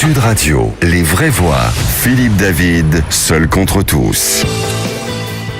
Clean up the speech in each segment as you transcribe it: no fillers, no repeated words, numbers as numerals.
Sud Radio, les vraies voix. Philippe David, seul contre tous.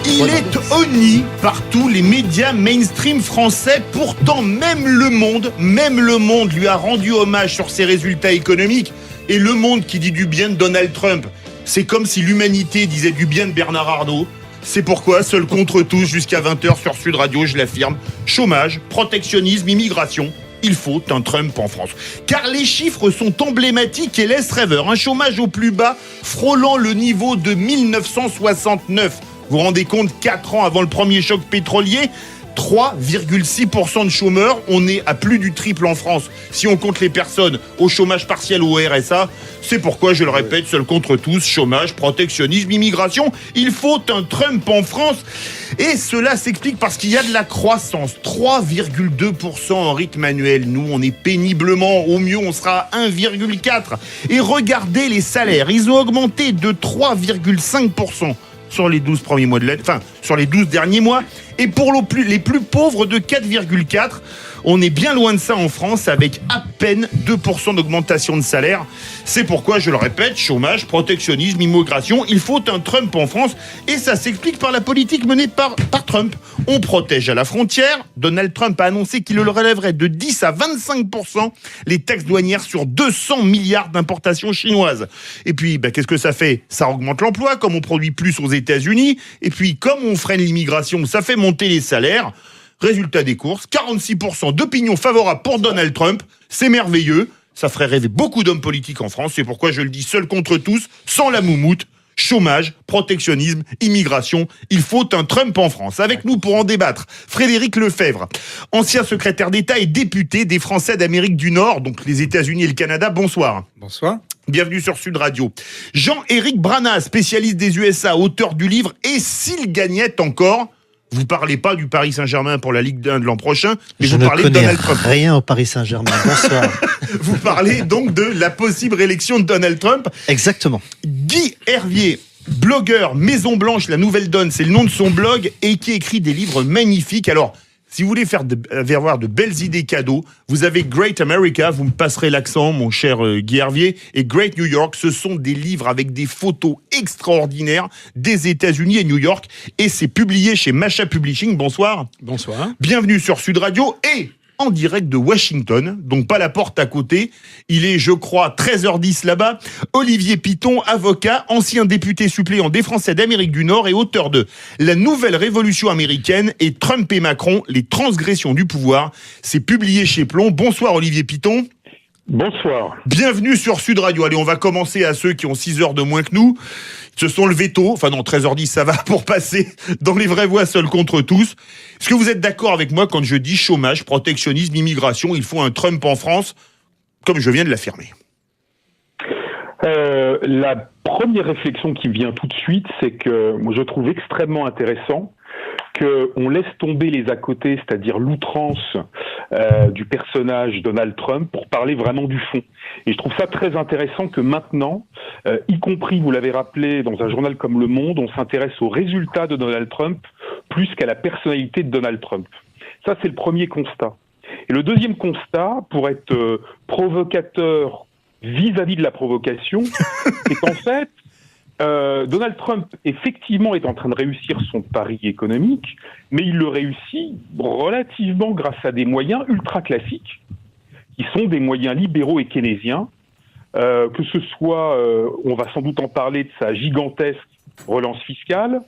Il est honni par tous les médias mainstream français. Pourtant, même Le Monde lui a rendu hommage sur ses résultats économiques. Et Le Monde qui dit du bien de Donald Trump, c'est comme si l'humanité disait du bien de Bernard Arnault. C'est pourquoi, seul contre tous, jusqu'à 20h sur Sud Radio, je l'affirme, chômage, protectionnisme, immigration, il faut un Trump en France. Car les chiffres sont emblématiques et laissent rêveur. Un chômage au plus bas, frôlant le niveau de 1969. Vous vous rendez compte, 4 ans avant le premier choc pétrolier, 3,6% de chômeurs. On est à plus du triple en France si on compte les personnes au chômage partiel ou au RSA. C'est pourquoi, je le répète, seul contre tous, chômage, protectionnisme, immigration. Il faut un Trump en France. Et cela s'explique parce qu'il y a de la croissance. 3,2% en rythme annuel. Nous, on est péniblement, au mieux, on sera à 1,4%. Et regardez les salaires. Ils ont augmenté de 3,5%. Sur les 12 premiers mois de l'année, enfin, sur les 12 derniers mois, et pour les plus pauvres de 4,4. On est bien loin de ça en France, avec à peine 2% d'augmentation de salaire. C'est pourquoi, je le répète, chômage, protectionnisme, immigration, il faut un Trump en France, et ça s'explique par la politique menée par Trump. On protège à la frontière. Donald Trump a annoncé qu'il le relèverait de 10 à 25% les taxes douanières sur 200 milliards d'importations chinoises. Et puis, qu'est-ce que ça fait ? Ça augmente l'emploi, comme on produit plus aux États-Unis, et puis comme on freine l'immigration, ça fait monter les salaires. Résultat des courses, 46% d'opinion favorable pour Donald Trump. C'est merveilleux. Ça ferait rêver beaucoup d'hommes politiques en France. C'est pourquoi je le dis seul contre tous, sans la moumoute. Chômage, protectionnisme, immigration. Il faut un Trump en France. Avec nous pour en débattre, Frédéric Lefebvre, ancien secrétaire d'État et député des Français d'Amérique du Nord, donc les États-Unis et le Canada. Bonsoir. Bonsoir. Bienvenue sur Sud Radio. Jean-Éric Brana, spécialiste des USA, auteur du livre « Et s'il gagnait encore ?» Vous parlez pas du Paris Saint-Germain pour la Ligue 1 de l'an prochain, mais vous parlez de Donald Trump. Je ne connais rien au Paris Saint-Germain. Bonsoir. Vous parlez donc de la possible réélection de Donald Trump. Exactement. Guy Hervier, blogueur Maison Blanche, La Nouvelle Donne, c'est le nom de son blog, et qui écrit des livres magnifiques. Alors, si vous voulez avoir de belles idées cadeaux, vous avez Great America, vous me passerez l'accent, mon cher Guy Hervier, et Great New York. Ce sont des livres avec des photos extraordinaires des États-Unis et New York, et c'est publié chez Masha Publishing. Bonsoir. Bonsoir. Bienvenue sur Sud Radio, et en direct de Washington, donc pas la porte à côté. Il est, je crois, 13h10 là-bas. Olivier Piton, avocat, ancien député suppléant des Français d'Amérique du Nord et auteur de La Nouvelle Révolution américaine et Trump et Macron, les transgressions du pouvoir. C'est publié chez Plomb. Bonsoir Olivier Piton. Bonsoir. Bienvenue sur Sud Radio. Allez, on va commencer à ceux qui ont 6 heures de moins que nous. Ce sont levés tôt, enfin non, 13h10 ça va, pour passer dans les vraies voix seuls contre tous. Est-ce que vous êtes d'accord avec moi quand je dis chômage, protectionnisme, immigration, il faut un Trump en France, comme je viens de l'affirmer? La première réflexion qui vient tout de suite, c'est que moi, je trouve extrêmement intéressant qu'on laisse tomber les à côté, c'est-à-dire l'outrance du personnage Donald Trump, pour parler vraiment du fond. Et je trouve ça très intéressant que maintenant, y compris, vous l'avez rappelé, dans un journal comme Le Monde, on s'intéresse aux résultats de Donald Trump plus qu'à la personnalité de Donald Trump. Ça, c'est le premier constat. Et le deuxième constat, pour être provocateur vis-à-vis de la provocation, c'est qu'en fait, Donald Trump, effectivement, est en train de réussir son pari économique, mais il le réussit relativement grâce à des moyens ultra classiques, qui sont des moyens libéraux et keynésiens, que ce soit, on va sans doute en parler, de sa gigantesque relance fiscale,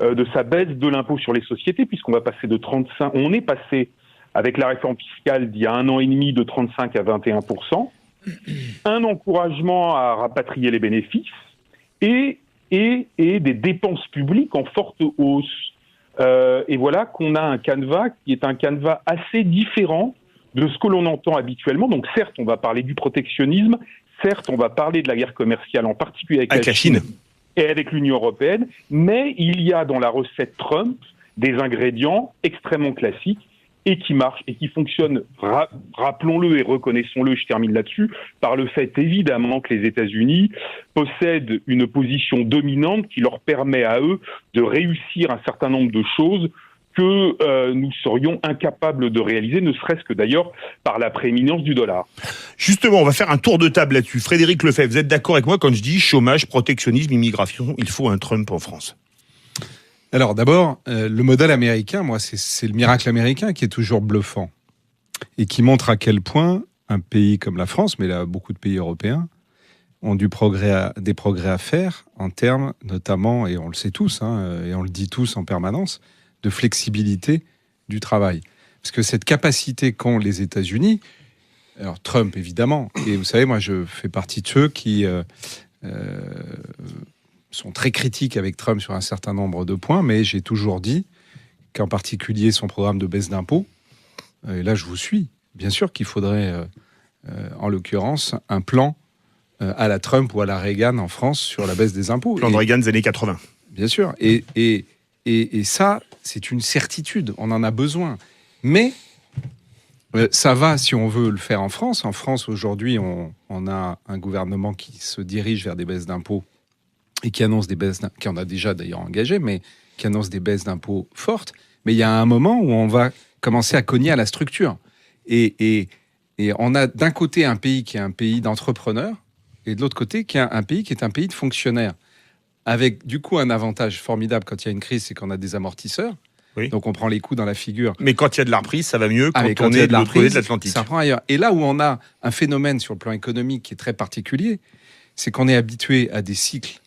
de sa baisse de l'impôt sur les sociétés, puisqu'on va passer de 35, on est passé, avec la réforme fiscale d'il y a 1 an et demi, de 35 à 21%, un encouragement à rapatrier les bénéfices, et des dépenses publiques en forte hausse. Et voilà qu'on a un canevas qui est un canevas assez différent de ce que l'on entend habituellement. Donc certes, on va parler du protectionnisme, certes, on va parler de la guerre commerciale, en particulier avec la Chine et avec l'Union européenne, mais il y a dans la recette Trump des ingrédients extrêmement classiques et qui marchent et qui fonctionnent, rappelons-le et reconnaissons-le, je termine là-dessus, par le fait évidemment que les États-Unis possèdent une position dominante qui leur permet à eux de réussir un certain nombre de choses que nous serions incapables de réaliser, ne serait-ce que d'ailleurs par la prééminence du dollar. Justement, on va faire un tour de table là-dessus. Frédéric Lefebvre, vous êtes d'accord avec moi quand je dis chômage, protectionnisme, immigration, il faut un Trump en France? Alors d'abord, le modèle américain, moi, c'est le miracle américain qui est toujours bluffant et qui montre à quel point un pays comme la France, mais là, beaucoup de pays européens, ont des progrès à faire en termes, notamment, et on le sait tous, et on le dit tous en permanence, de flexibilité du travail. Parce que cette capacité qu'ont les États-Unis, alors Trump évidemment, et vous savez, moi je fais partie de ceux qui sont très critiques avec Trump sur un certain nombre de points, mais j'ai toujours dit qu'en particulier son programme de baisse d'impôts, et là je vous suis, bien sûr qu'il faudrait, en l'occurrence, un plan à la Trump ou à la Reagan en France sur la baisse des impôts. Plan de Reagan des années 80. Bien sûr. Et ça, c'est une certitude. On en a besoin. Mais ça va si on veut le faire en France. En France, aujourd'hui, on a un gouvernement qui se dirige vers des baisses d'impôts et qui annonce des baisses d'impôts, qui en a déjà d'ailleurs engagé, mais qui annonce des baisses d'impôts fortes. Mais il y a un moment où on va commencer à cogner à la structure. Et on a d'un côté un pays qui est un pays d'entrepreneurs, et de l'autre côté, qui a un pays qui est un pays de fonctionnaires, avec du coup un avantage formidable quand il y a une crise, c'est qu'on a des amortisseurs. Oui. Donc on prend les coups dans la figure. Mais quand il y a de la reprise, ça va mieux quand Quand on il y a est de l'autre côté de reprise, l'Atlantique. ça prend ailleurs. Et là où on a un phénomène sur le plan économique qui est très particulier, c'est qu'on est habitué à des cycles,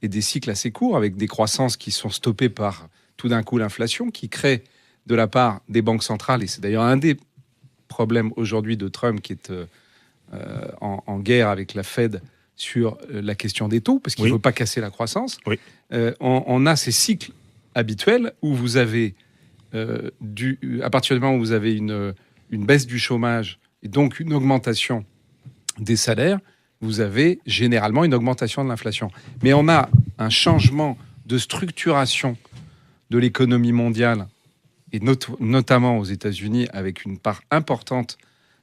et des cycles assez courts, avec des croissances qui sont stoppées par tout d'un coup l'inflation, qui crée de la part des banques centrales, et c'est d'ailleurs un des problèmes aujourd'hui de Trump qui est en guerre avec la Fed sur la question des taux, parce qu'il ne veut pas casser la croissance. Oui. On a ces cycles habituels où vous avez, à partir du moment où vous avez une baisse du chômage et donc une augmentation des salaires, vous avez généralement une augmentation de l'inflation. Mais on a un changement de structuration de l'économie mondiale, et notamment aux États-Unis, avec une part importante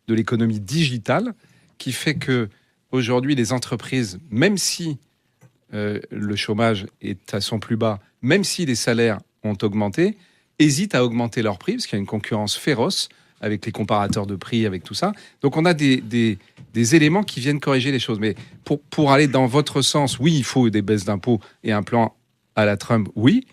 de l'économie digitale, qui fait que aujourd'hui, les entreprises, même si le chômage est à son plus bas, même si les salaires ont augmenté, hésitent à augmenter leurs prix, parce qu'il y a une concurrence féroce avec les comparateurs de prix, avec tout ça. Donc on a des éléments qui viennent corriger les choses. Mais pour aller dans votre sens, oui, il faut des baisses d'impôts et un plan à la Trump, oui.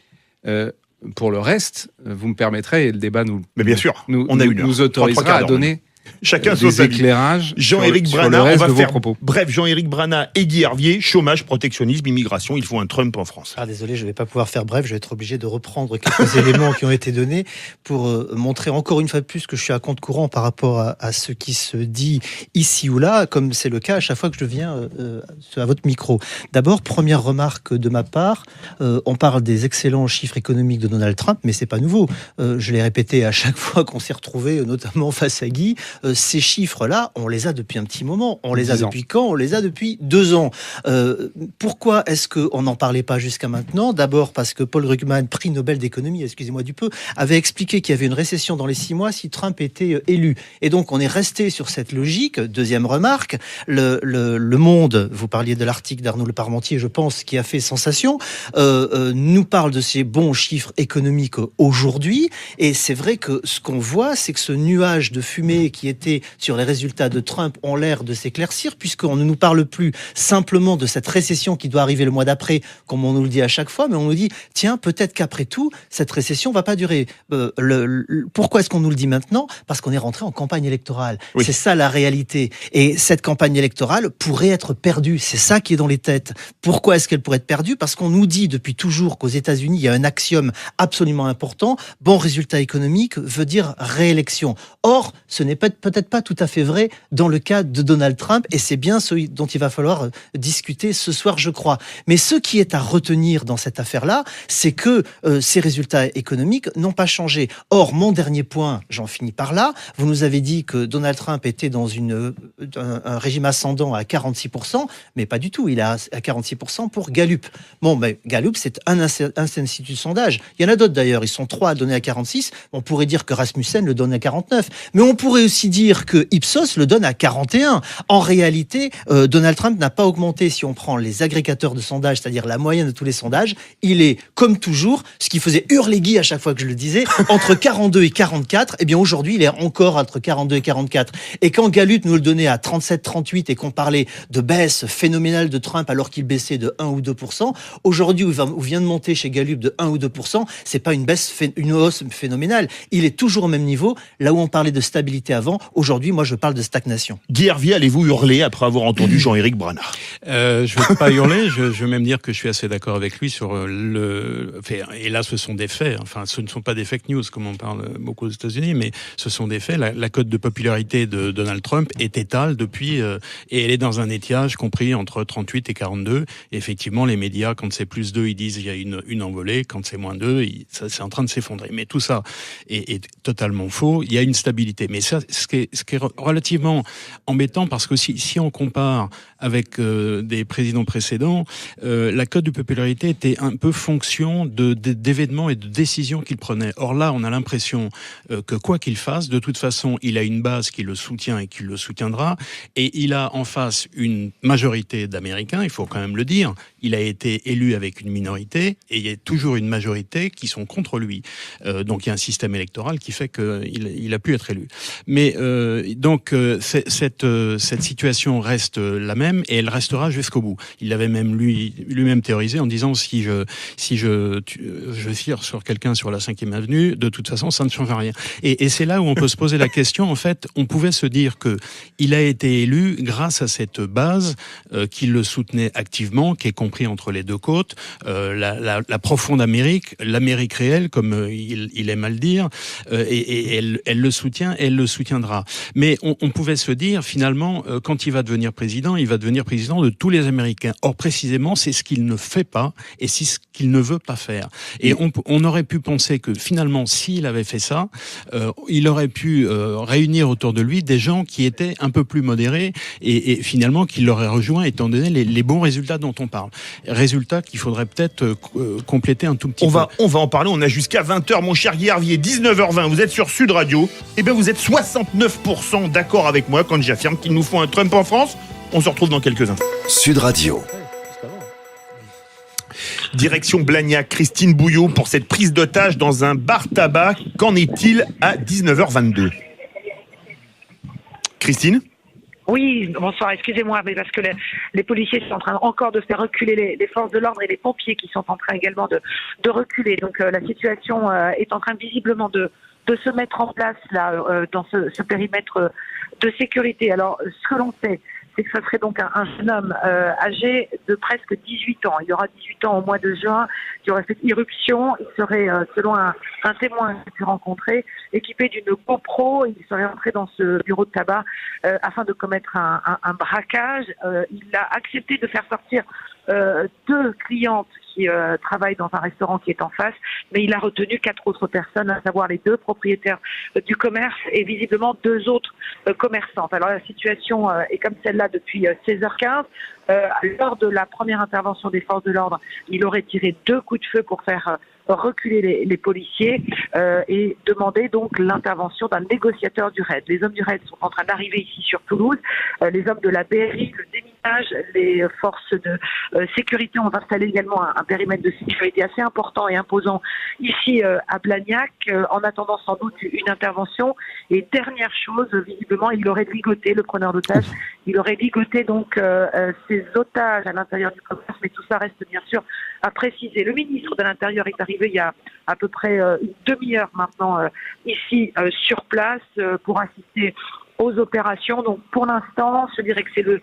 Pour le reste, vous me permettrez, et le débat nous autorisera à donner chacun des éclairages Jean-Éric sur Brana, le reste on va de vos faire propos. Bref, Jean-Éric Brana et Guy Hervier, chômage, protectionnisme, immigration, il faut un Trump en France. Ah désolé, je ne vais pas pouvoir faire bref, je vais être obligé de reprendre quelques éléments qui ont été donnés pour montrer encore une fois de plus que je suis à compte courant par rapport à ce qui se dit ici ou là, comme c'est le cas à chaque fois que je viens à votre micro. D'abord, première remarque de ma part, on parle des excellents chiffres économiques de Donald Trump, mais c'est pas nouveau. Je l'ai répété à chaque fois qu'on s'est retrouvés, notamment face à Guy, ces chiffres-là, on les a depuis un petit moment. On les a depuis quand? On les a depuis 2 ans. Pourquoi est-ce qu'on n'en parlait pas jusqu'à maintenant? D'abord parce que Paul Krugman, prix Nobel d'économie, excusez-moi du peu, avait expliqué qu'il y avait une récession dans les 6 mois si Trump était élu. Et donc on est resté sur cette logique. Deuxième remarque, le Monde, vous parliez de l'article d'Arnaud Le Parmentier, je pense, qui a fait sensation, nous parle de ces bons chiffres économiques aujourd'hui. Et c'est vrai que ce qu'on voit, c'est que ce nuage de fumée qui était sur les résultats de Trump ont l'air de s'éclaircir, puisqu'on ne nous parle plus simplement de cette récession qui doit arriver le mois d'après, comme on nous le dit à chaque fois, mais on nous dit, tiens, peut-être qu'après tout, cette récession va pas durer. Pourquoi est-ce qu'on nous le dit maintenant? Parce qu'on est rentré en campagne électorale. Oui. C'est ça la réalité. Et cette campagne électorale pourrait être perdue. C'est ça qui est dans les têtes. Pourquoi est-ce qu'elle pourrait être perdue? Parce qu'on nous dit depuis toujours qu'aux États-Unis, il y a un axiome absolument important. Bon résultat économique veut dire réélection. Or, ce n'est peut-être pas tout à fait vrai dans le cas de Donald Trump, et c'est bien ce dont il va falloir discuter ce soir, je crois. Mais ce qui est à retenir dans cette affaire-là, c'est que ces résultats économiques n'ont pas changé. Or, mon dernier point, j'en finis par là, vous nous avez dit que Donald Trump était dans un régime ascendant à 46%, mais pas du tout, il est à 46% pour Gallup. Bon, mais Gallup, c'est un institut de sondage. Il y en a d'autres d'ailleurs, ils sont 3 à donner à 46, on pourrait dire que Rasmussen le donne à 49, mais on pourrait aussi aussi dire que Ipsos le donne à 41. En réalité, Donald Trump n'a pas augmenté. Si on prend les agrégateurs de sondages, c'est-à-dire la moyenne de tous les sondages, il est, comme toujours, ce qui faisait hurler Guy à chaque fois que je le disais, entre 42 et 44. Eh bien, aujourd'hui, il est encore entre 42 et 44. Et quand Gallup nous le donnait à 37, 38 et qu'on parlait de baisse phénoménale de Trump alors qu'il baissait de 1 ou 2%, aujourd'hui, où vient de monter chez Gallup de 1 ou 2%, c'est pas une hausse phénoménale. Il est toujours au même niveau. Là où on parlait de stabilité avant, aujourd'hui, moi, je parle de stagnation. Guy Hervier, allez-vous hurler après avoir entendu Jean-Éric Brana? Je ne vais pas hurler, je vais même dire que je suis assez d'accord avec lui sur et là, ce sont des faits. Enfin, ce ne sont pas des fake news, comme on parle beaucoup aux États-Unis, mais ce sont des faits. La cote de popularité de Donald Trump est étale depuis, et elle est dans un étiage compris entre 38 et 42. Et effectivement, les médias, quand c'est plus 2, ils disent il y a une envolée. Quand c'est moins 2, c'est en train de s'effondrer. Mais tout ça est totalement faux. Il y a une stabilité. Mais ça, ce qui est relativement embêtant, parce que si on compare avec des présidents précédents, la cote de popularité était un peu fonction d'événements et de décisions qu'il prenait. Or là, on a l'impression que quoi qu'il fasse, de toute façon, il a une base qui le soutient et qui le soutiendra, et il a en face une majorité d'Américains, il faut quand même le dire. Il a été élu avec une minorité, et il y a toujours une majorité qui sont contre lui. Donc il y a un système électoral qui fait qu'il a pu être élu. Mais cette situation reste la même, et elle restera jusqu'au bout. Il l'avait même lui-même théorisé en disant si je tire sur quelqu'un sur la 5e avenue, de toute façon, ça ne change rien. Et c'est là où on peut se poser la question. En fait, on pouvait se dire que il a été élu grâce à cette base qui le soutenait activement, qui est compris entre les deux côtes, la profonde Amérique, l'Amérique réelle, comme il aime à le dire, et elle le soutient, et elle le soutiendra. Mais on pouvait se dire, finalement, quand il va devenir président de tous les Américains. Or, précisément, c'est ce qu'il ne fait pas, et c'est ce qu'il ne veut pas faire. Et on aurait pu penser que, finalement, s'il avait fait ça, il aurait pu réunir autour de lui des gens qui étaient un peu plus modérés, et finalement, qu'il l'aurait rejoint, étant donné les bons résultats dont on parle. Résultats qu'il faudrait peut-être compléter un tout petit peu. On va en parler, on a jusqu'à 20h, mon cher Guy Hervier, 19h20, vous êtes sur Sud Radio. Eh bien, vous êtes 69% d'accord avec moi quand j'affirme qu'il nous faut un Trump en France. On se retrouve dans quelques instants. Sud Radio. Direction Blagnac, Christine Bouillot pour cette prise d'otage dans un bar tabac. Qu'en est-il à 19h22 ? Christine ? Oui, bonsoir, excusez-moi, mais parce que les policiers sont en train encore de faire reculer les forces de l'ordre et les pompiers qui sont en train également de reculer. Donc la situation est en train visiblement de se mettre en place là dans ce périmètre de sécurité. Alors ce que l'on sait, c'est que ça serait donc un jeune homme âgé de presque 18 ans. Il aura 18 ans au mois de juin, qui aurait fait irruption. Il serait, selon un témoin que j'ai pu rencontrer, équipé d'une GoPro. Il serait entré dans ce bureau de tabac afin de commettre un braquage. Il a accepté de faire sortir 2 clientes qui travaillent dans un restaurant qui est en face, mais il a retenu 4 autres personnes, à savoir les 2 propriétaires du commerce et visiblement 2 autres commerçantes. Alors la situation est comme celle-là depuis 16h15. Lors de la première intervention des forces de l'ordre, il aurait tiré 2 coups de feu pour faire reculer les policiers et demander donc l'intervention d'un négociateur du RAID. Les hommes du RAID sont en train d'arriver ici sur Toulouse. Les hommes de la BRI, le déminage, les forces de sécurité ont installé également un périmètre de sécurité assez important et imposant ici à Blagnac, en attendant sans doute une intervention. Et dernière chose, visiblement, il aurait ligoté, le preneur d'otages, il aurait ligoté donc ses otages à l'intérieur du commerce, mais tout ça reste bien sûr à préciser. Le ministre de l'Intérieur est arrivé il y a à peu près une demi-heure maintenant ici sur place pour assister aux opérations. Donc pour l'instant, je dirais que c'est le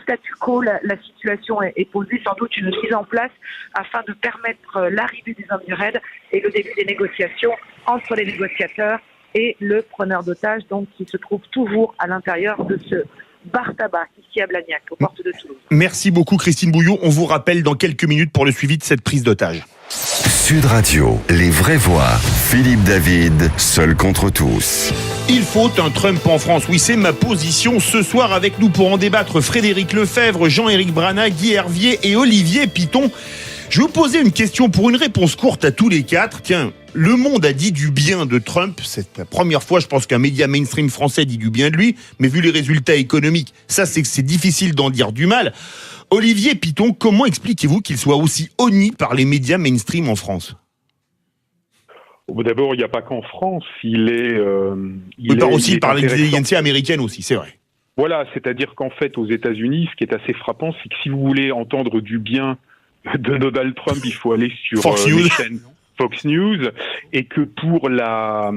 statu quo, la situation est posée, sans doute une mise en place afin de permettre l'arrivée des hommes du RAID et le début des négociations entre les négociateurs et le preneur d'otages, donc qui se trouve toujours à l'intérieur de ce bar tabac ici à Blagnac, aux portes de Toulouse. Merci beaucoup Christine Bouillot. On vous rappelle dans quelques minutes pour le suivi de cette prise d'otage. Sud Radio, les vraies voix. Philippe David, seul contre tous. Il faut un Trump en France. Oui, c'est ma position. Ce soir, avec nous pour en débattre, Frédéric Lefebvre, Jean-Éric Brana, Guy Hervier et Olivier Piton. Je vais vous poser une question pour une réponse courte à tous les 4. Tiens, Le Monde a dit du bien de Trump. C'est la première fois, je pense, qu'un média mainstream français dit du bien de lui. Mais vu les résultats économiques, c'est difficile d'en dire du mal. Olivier Piton, comment expliquez-vous qu'il soit aussi honni par les médias mainstream en France ? D'abord, il n'y a pas qu'en France. Il est par intéressant. l'intelligentsia américaine aussi, c'est vrai. Voilà, c'est-à-dire qu'en fait, aux États-Unis, ce qui est assez frappant, c'est que si vous voulez entendre du bien de Donald Trump, il faut aller sur les chaînes Fox News, et que pour la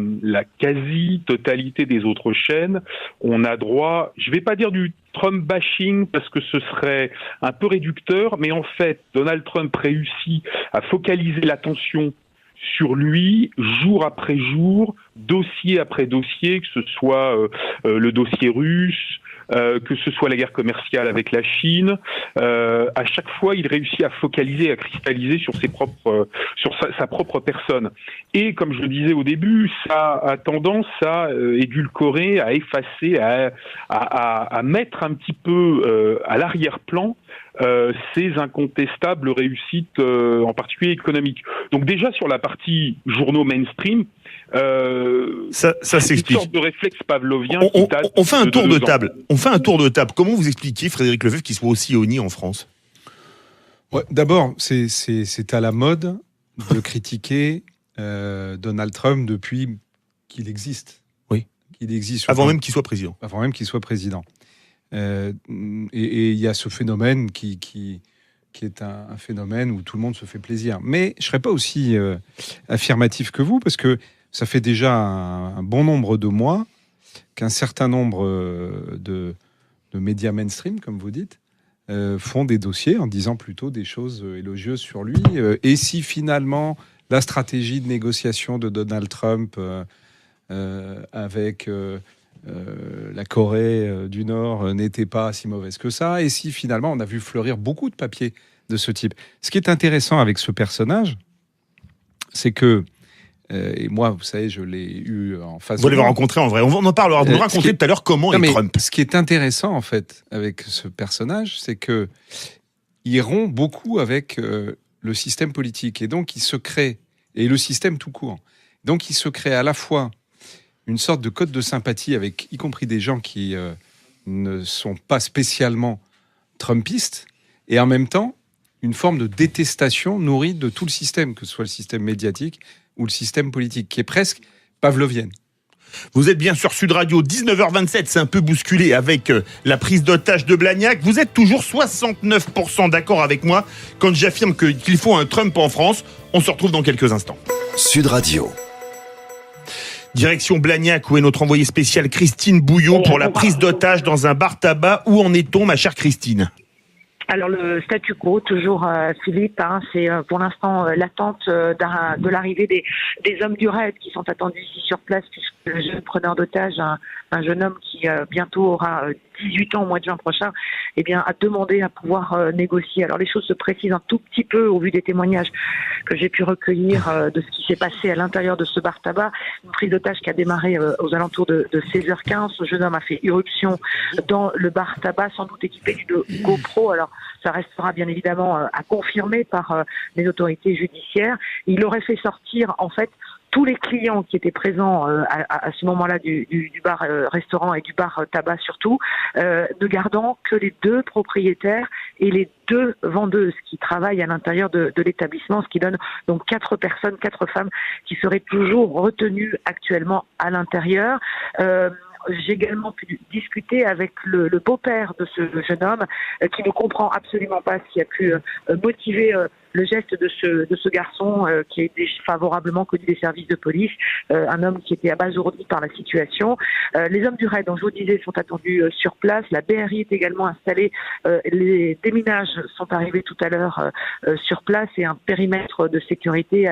quasi-totalité des autres chaînes, on a droit, je ne vais pas dire du Trump bashing parce que ce serait un peu réducteur, mais en fait, Donald Trump réussit à focaliser l'attention sur lui, jour après jour, dossier après dossier, que ce soit le dossier russe, que ce soit la guerre commerciale avec la Chine. À chaque fois, il réussit à focaliser, à cristalliser sur sa propre personne. Et comme je le disais au début, ça a tendance à édulcorer, à effacer, à mettre un petit peu à l'arrière-plan ces incontestables réussites, en particulier économiques. Donc déjà sur la partie journaux mainstream, ça s'explique. Une sorte de réflexe pavlovien. On fait un tour de table. On fait un tour de table. Comment vous expliquez, Frédéric Lefebvre, qu'il soit aussi honni en France ? Ouais, d'abord, c'est à la mode de critiquer Donald Trump depuis qu'il existe. Oui. Qu'il existe. Avant même qu'il soit président. Avant même qu'il soit président. Et il y a ce phénomène qui est un phénomène où tout le monde se fait plaisir. Mais je ne serais pas aussi affirmatif que vous, parce que ça fait déjà un bon nombre de mois qu'un certain nombre de médias mainstream, comme vous dites, font des dossiers en disant plutôt des choses élogieuses sur lui. Et si finalement la stratégie de négociation de Donald Trump avec la Corée du Nord n'était pas si mauvaise que ça, et si finalement on a vu fleurir beaucoup de papiers de ce type. Ce qui est intéressant avec ce personnage, c'est que, et moi, vous savez, je l'ai eu en face. Vous l'avez rencontré en vrai. On en parlera. Vous nous racontez tout à l'heure comment est Trump. Ce qui est intéressant en fait avec ce personnage, c'est que il rompt beaucoup avec le système politique, et donc il se crée, et le système tout court. Donc il se crée à la fois une sorte de code de sympathie avec, y compris des gens qui ne sont pas spécialement trumpistes, et en même temps une forme de détestation nourrie de tout le système, que ce soit le système médiatique ou le système politique, qui est presque pavlovienne. Vous êtes bien sur Sud Radio, 19h27, c'est un peu bousculé avec la prise d'otage de Blagnac. Vous êtes toujours 69% d'accord avec moi quand j'affirme qu'il faut un Trump en France. On se retrouve dans quelques instants. Sud Radio. Direction Blagnac, où est notre envoyée spéciale Christine Bouillon pour la prise d'otage dans un bar tabac. Où en est-on, ma chère Christine ? Alors le statu quo, toujours Philippe, c'est pour l'instant l'attente de l'arrivée des hommes du raid qui sont attendus ici sur place, puisque le jeune preneur d'otage, un jeune homme qui bientôt aura 18 ans au mois de juin prochain, a demandé à pouvoir négocier. Alors les choses se précisent un tout petit peu au vu des témoignages que j'ai pu recueillir de ce qui s'est passé à l'intérieur de ce bar tabac. Une prise d'otage qui a démarré aux alentours de 16h15. Ce jeune homme a fait irruption dans le bar tabac, sans doute équipé d'une GoPro. Alors ça restera bien évidemment à confirmer par les autorités judiciaires. Il aurait fait sortir en fait tous les clients qui étaient présents à ce moment-là du bar restaurant et du bar tabac surtout, ne gardant que les deux propriétaires et les deux vendeuses qui travaillent à l'intérieur de l'établissement, ce qui donne donc 4 personnes, 4 femmes qui seraient toujours retenues actuellement à l'intérieur. J'ai également pu discuter avec le beau-père de ce jeune homme qui ne comprend absolument pas ce qui a pu motiver le geste de ce garçon qui est favorablement connu des services de police, un homme qui était abasourdi par la situation. Les hommes du raid, dont je vous disais, sont attendus sur place. La BRI est également installée. Les déminages sont arrivés tout à l'heure sur place et un périmètre de sécurité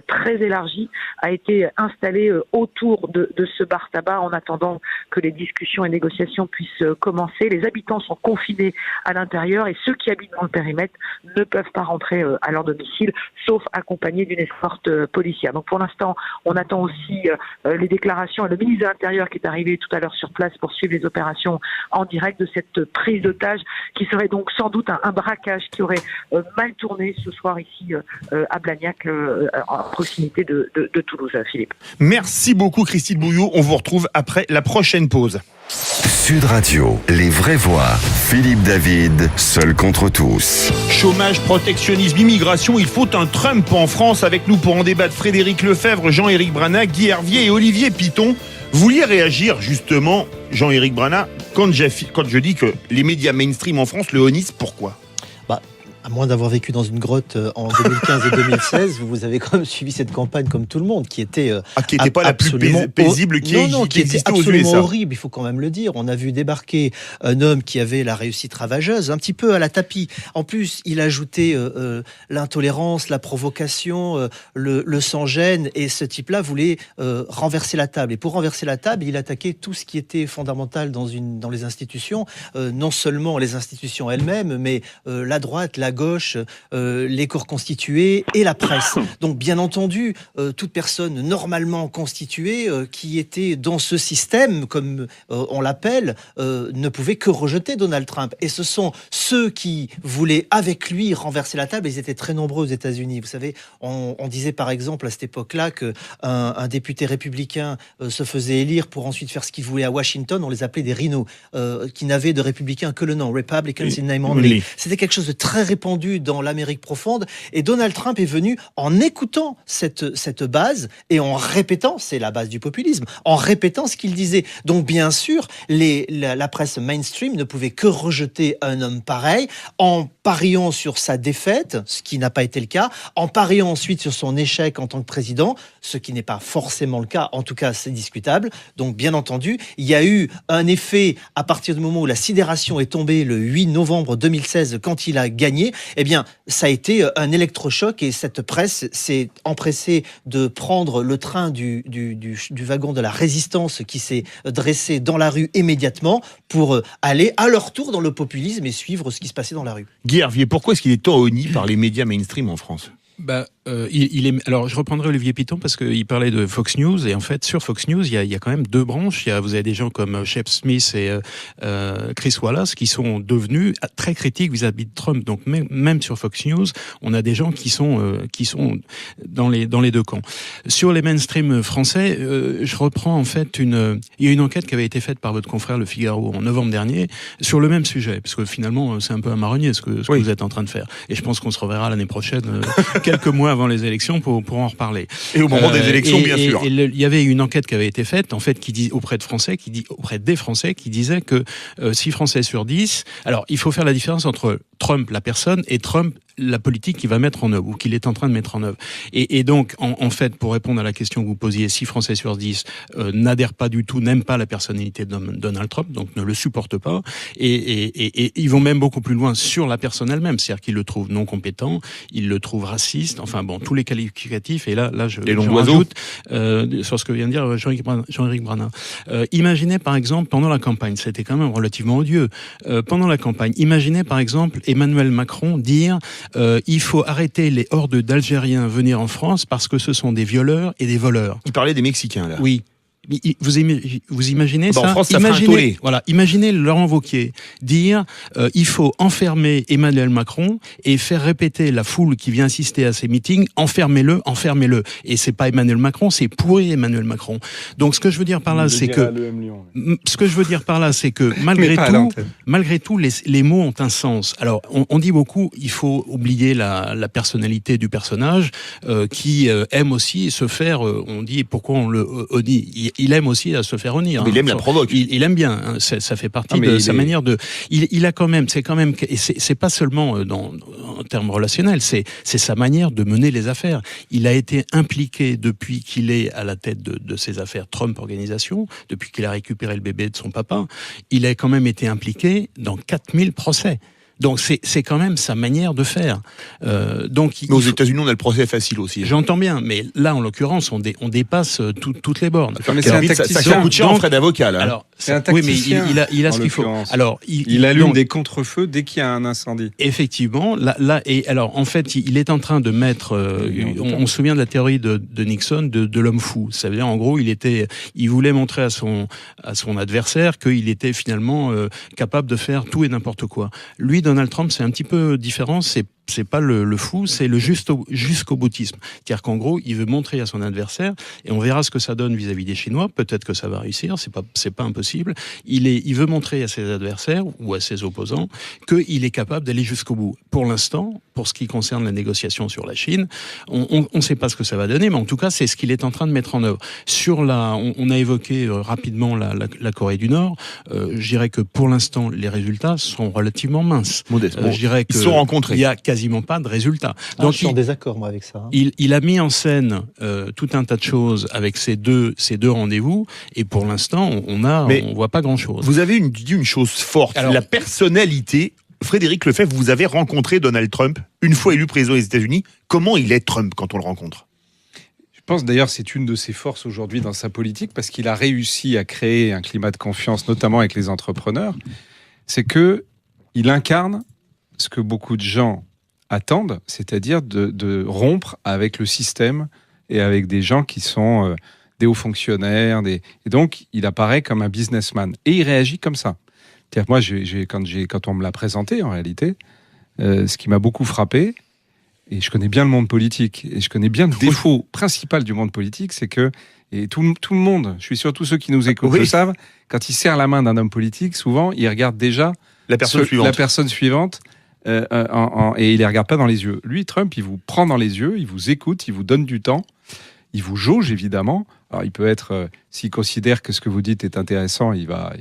très élargi a été installé autour de ce bar tabac en attendant que les discussions et négociations puissent commencer. Les habitants sont confinés à l'intérieur et ceux qui habitent dans le périmètre ne peuvent pas rentrer à leur domicile, sauf accompagnés d'une escorte policière. Donc pour l'instant, on attend aussi les déclarations et le ministre de l'Intérieur qui est arrivé tout à l'heure sur place pour suivre les opérations en direct de cette prise d'otage qui serait donc sans doute un braquage qui aurait mal tourné ce soir ici à Blagnac, à proximité de Toulouse, Philippe. Merci beaucoup Christine Bouillot, on vous retrouve après la prochaine pause. Sud Radio, les vraies voix. Philippe David, seul contre tous. Chômage, protectionnisme, immigration, il faut un Trump en France. Avec nous pour en débattre Frédéric Lefebvre, Jean-Éric Brana, Guy Hervier et Olivier Piton. Vous vouliez réagir justement, Jean-Éric Brana, quand je dis que les médias mainstream en France le honnissent, pourquoi ? À moins d'avoir vécu dans une grotte en 2015 et 2016, vous avez quand même suivi cette campagne comme tout le monde, qui était qui n'était pas la plus paisible qui était existait aux absolument USA. horrible, il faut quand même le dire. On a vu débarquer un homme qui avait la réussite ravageuse, un petit peu à la tapis. En plus, il ajoutait l'intolérance, la provocation, le sans-gêne, et ce type-là voulait renverser la table. Et pour renverser la table, il attaquait tout ce qui était fondamental dans les institutions, non seulement les institutions elles-mêmes, mais la droite, la gauche, les corps constitués et la presse. Donc bien entendu, toute personne normalement constituée qui était dans ce système, comme on l'appelle, ne pouvait que rejeter Donald Trump. Et ce sont ceux qui voulaient avec lui renverser la table. Ils étaient très nombreux aux États-Unis. Vous savez, on disait par exemple à cette époque-là qu'un député républicain se faisait élire pour ensuite faire ce qu'il voulait à Washington. On les appelait des rhinos, qui n'avaient de républicains que le nom, Republicans in name only. C'était quelque chose de très répandu dans l'Amérique profonde, et Donald Trump est venu en écoutant cette base et en répétant, c'est la base du populisme, en répétant ce qu'il disait. Donc bien sûr, la presse mainstream ne pouvait que rejeter un homme pareil, en pariant sur sa défaite, ce qui n'a pas été le cas, en pariant ensuite sur son échec en tant que président, ce qui n'est pas forcément le cas, en tout cas c'est discutable. Donc bien entendu, il y a eu un effet à partir du moment où la sidération est tombée le 8 novembre 2016, quand il a gagné. Eh bien, ça a été un électrochoc, et cette presse s'est empressée de prendre le train du wagon de la résistance qui s'est dressé dans la rue immédiatement pour aller à leur tour dans le populisme et suivre ce qui se passait dans la rue. Guy Hervier, pourquoi est-ce qu'il est tant honni par les médias mainstream en France ? Alors, je reprendrai Olivier Piton parce qu'il parlait de Fox News, et en fait, sur Fox News, il y a quand même deux branches. Vous avez des gens comme Shep Smith et Chris Wallace qui sont devenus très critiques vis-à-vis de Trump. Donc, même sur Fox News, on a des gens qui sont dans les deux camps. Sur les mainstream français, je reprends en fait il y a une enquête qui avait été faite par votre confrère Le Figaro en novembre dernier sur le même sujet, parce que finalement, c'est un peu un marronnier ce que vous êtes en train de faire. Et je pense qu'on se reverra l'année prochaine. Quelques mois avant les élections pour en reparler. Et au moment des élections, bien sûr. Il y avait une enquête qui avait été faite, en fait, auprès des Français, qui disait que 6 Français sur 10... Alors, il faut faire la différence entre Trump, la personne, et Trump, la politique qu'il va mettre en œuvre, ou qu'il est en train de mettre en œuvre. Et donc, en fait, pour répondre à la question que vous posiez, 6 Français sur 10 n'adhèrent pas du tout, n'aiment pas la personnalité de Donald Trump, donc ne le supportent pas, et ils vont même beaucoup plus loin sur la personne elle-même, c'est-à-dire qu'ils le trouvent non compétent, ils le trouvent raciste, enfin bon, tous les qualificatifs, et là je rajoute sur ce que vient de dire Jean-Éric Brana. Imaginez par exemple, pendant la campagne, c'était quand même relativement odieux, pendant la campagne, imaginez par exemple Emmanuel Macron dire il faut arrêter les hordes d'Algériens venir en France parce que ce sont des violeurs et des voleurs. Il parlait des Mexicains, là. Oui. Vous imaginez ça ? En France, ça fera un tollé. Imaginez Laurent Wauquiez dire il faut enfermer Emmanuel Macron et faire répéter la foule qui vient assister à ces meetings, enfermez-le. Et c'est pas Emmanuel Macron, c'est pourri Emmanuel Macron. Donc ce que je veux dire par là, c'est que malgré tout, les mots ont un sens. Alors on dit beaucoup, il faut oublier la personnalité du personnage qui aime aussi se faire. On dit pourquoi on le honnit. Il aime aussi à se faire honnir. Mais il aime la provoque. Il aime bien. Hein, ça fait partie de sa manière de. Il a quand même. C'est pas seulement en termes relationnels. C'est sa manière de mener les affaires. Il a été impliqué depuis qu'il est à la tête de ses affaires Trump Organisation, depuis qu'il a récupéré le bébé de son papa. Il a quand même été impliqué dans 4000 procès. Donc c'est quand même sa manière de faire. Donc Mais aux États-Unis, on a le procès facile aussi. J'entends bien, mais là en l'occurrence, on dépasse toutes les bornes. Mais c'est un Ça tacticien. coûte cher en frais d'avocat, là. Alors, C'est un oui, mais tacticien, il a en ce qu'il faut. l'occurrence. Alors, Il allume donc, des contre-feux dès qu'il y a un incendie. effectivement, là, et alors en fait, il est en train de mettre. On se souvient de la théorie de Nixon de l'homme fou. Ça veut dire, en gros, il voulait montrer à son adversaire qu'il était finalement capable de faire tout et n'importe quoi. Lui, Donald Trump, c'est un petit peu différent. C'est pas le fou, c'est le jusqu'au boutisme. C'est-à-dire qu'en gros, il veut montrer à son adversaire, et on verra ce que ça donne vis-à-vis des Chinois. Peut-être que ça va réussir, c'est pas impossible. Il veut montrer à ses adversaires ou à ses opposants qu'il est capable d'aller jusqu'au bout. Pour l'instant, pour ce qui concerne la négociation sur la Chine, on ne sait pas ce que ça va donner, mais en tout cas, c'est ce qu'il est en train de mettre en œuvre. On a évoqué rapidement la Corée du Nord. Je dirais que pour l'instant, les résultats sont relativement minces. Modestement. Je dirais Ils se sont rencontrés. Il y a quasiment pas de résultats. Donc, je suis en désaccord, moi, avec ça. Il a mis en scène tout un tas de choses avec ces deux rendez-vous, et pour l'instant, on voit pas grand-chose. Vous avez dit une chose forte, Alors, la personnalité. Frédéric Lefebvre, vous avez rencontré Donald Trump, une fois élu président des États-Unis. Comment il est Trump quand on le rencontre ? Je pense d'ailleurs c'est une de ses forces aujourd'hui dans sa politique, parce qu'il a réussi à créer un climat de confiance, notamment avec les entrepreneurs. C'est que il incarne ce que beaucoup de gens attendent, c'est-à-dire de rompre avec le système et avec des gens qui sont des hauts fonctionnaires. Et donc, il apparaît comme un businessman. Et il réagit comme ça. C'est-à-dire que moi, quand on me l'a présenté, en réalité, ce qui m'a beaucoup frappé, et je connais bien le monde politique, et je connais bien le défaut principal du monde politique, c'est que, et tout le monde, je suis sûr tous ceux qui nous écoutent le savent, quand il serre la main d'un homme politique, souvent, il regarde déjà la personne suivante. Et il les regarde pas dans les yeux. Lui, Trump, il vous prend dans les yeux, il vous écoute, il vous donne du temps, il vous jauge évidemment. Alors il peut être, s'il considère que ce que vous dites est intéressant, il va